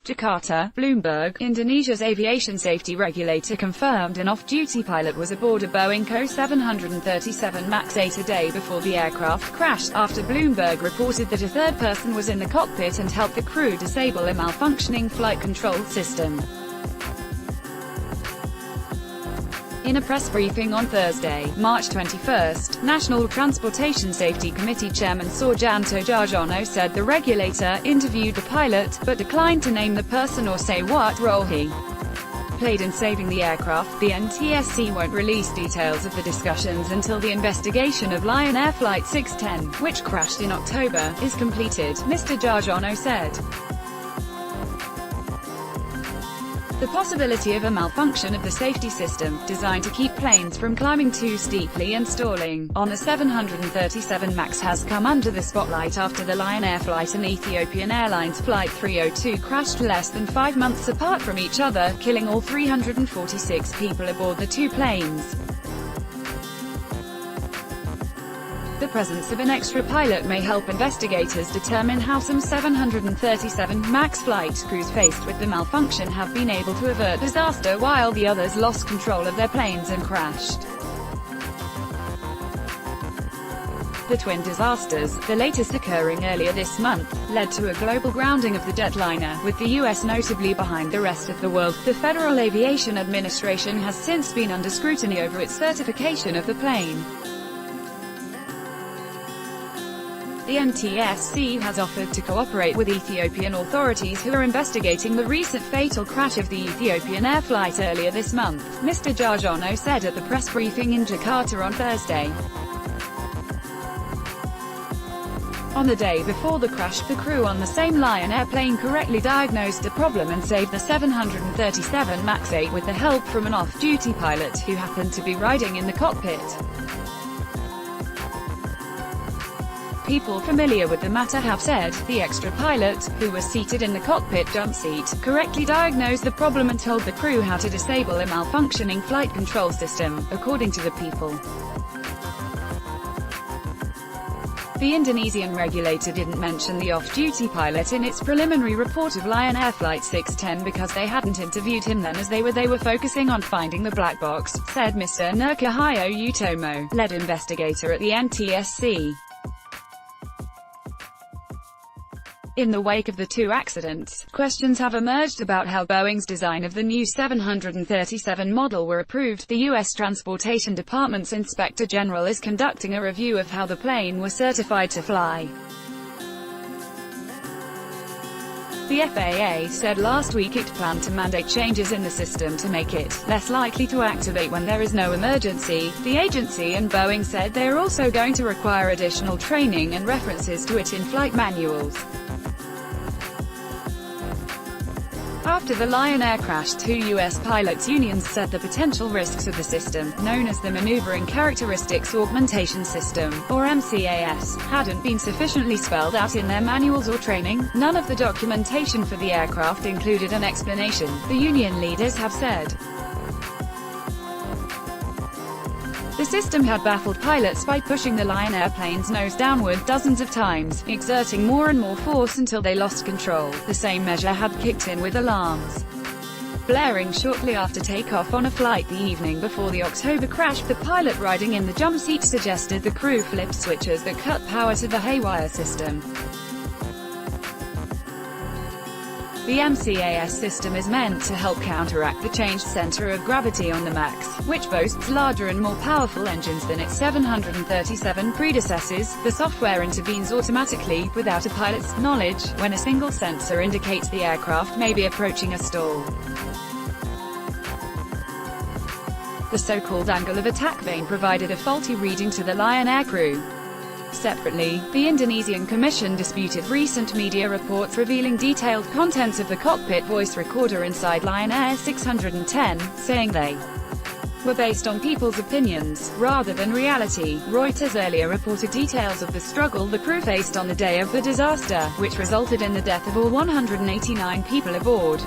Jakarta, Bloomberg, Indonesia's aviation safety regulator confirmed an off-duty pilot was aboard a Boeing Co 737 MAX 8 a day before the aircraft crashed, after Bloomberg reported that a third person was in the cockpit and helped the crew disable a malfunctioning flight control system. In a press briefing on Thursday, March 21, National Transportation Safety Committee Chairman Sarjanto Djarjono said the regulator interviewed the pilot, but declined to name the person or say what role he played in saving the aircraft. The NTSC won't release details of the discussions until the investigation of Lion Air Flight 610, which crashed in October, is completed, Mr. Djarjono said. The possibility of a malfunction of the safety system, designed to keep planes from climbing too steeply and stalling, on the 737 MAX has come under the spotlight after the Lion Air flight and Ethiopian Airlines Flight 302 crashed less than 5 months apart from each other, killing all 346 people aboard the two planes. The presence of an extra pilot may help investigators determine how some 737 MAX flight crews faced with the malfunction have been able to avert disaster while the others lost control of their planes and crashed. The twin disasters, the latest occurring earlier this month, led to a global grounding of the jetliner, with the US notably behind the rest of the world. The Federal Aviation Administration has since been under scrutiny over its certification of the plane. The NTSC has offered to cooperate with Ethiopian authorities who are investigating the recent fatal crash of the Ethiopian Air flight earlier this month, Mr. Djarjono said at the press briefing in Jakarta on Thursday. On the day before the crash, the crew on the same Lion airplane correctly diagnosed the problem and saved the 737 MAX 8 with the help from an off-duty pilot who happened to be riding in the cockpit. People familiar with the matter have said, the extra pilot, who was seated in the cockpit jump seat, correctly diagnosed the problem and told the crew how to disable a malfunctioning flight control system, according to the People. The Indonesian regulator didn't mention the off-duty pilot in its preliminary report of Lion Air Flight 610 because they hadn't interviewed him then, as they were focusing on finding the black box, said Mr. Nurkahayo Utomo, lead investigator at the NTSC. In the wake of the two accidents, questions have emerged about how Boeing's design of the new 737 model were approved. The U.S. Transportation Department's Inspector General is conducting a review of how the plane was certified to fly. The FAA said last week it planned to mandate changes in the system to make it less likely to activate when there is no emergency. The agency and Boeing said they are also going to require additional training and references to it in flight manuals. After the Lion Air crash, two U.S. pilots' unions said the potential risks of the system, known as the Maneuvering Characteristics Augmentation System, or MCAS, hadn't been sufficiently spelled out in their manuals or training. None of the documentation for the aircraft included an explanation, the union leaders have said. The system had baffled pilots by pushing the Lion airplane's nose downward dozens of times, exerting more and more force until they lost control. The same measure had kicked in with alarms blaring shortly after takeoff on a flight the evening before the October crash. The pilot riding in the jump seat suggested the crew flipped switches that cut power to the haywire system. The MCAS system is meant to help counteract the changed center of gravity on the MAX, which boasts larger and more powerful engines than its 737 predecessors. The software intervenes automatically, without a pilot's knowledge, when a single sensor indicates the aircraft may be approaching a stall. The so-called angle of attack vane provided a faulty reading to the Lion Air crew. Separately, the Indonesian Commission disputed recent media reports revealing detailed contents of the cockpit voice recorder inside Lion Air 610, saying they were based on people's opinions, rather than reality. Reuters earlier reported details of the struggle the crew faced on the day of the disaster, which resulted in the death of all 189 people aboard.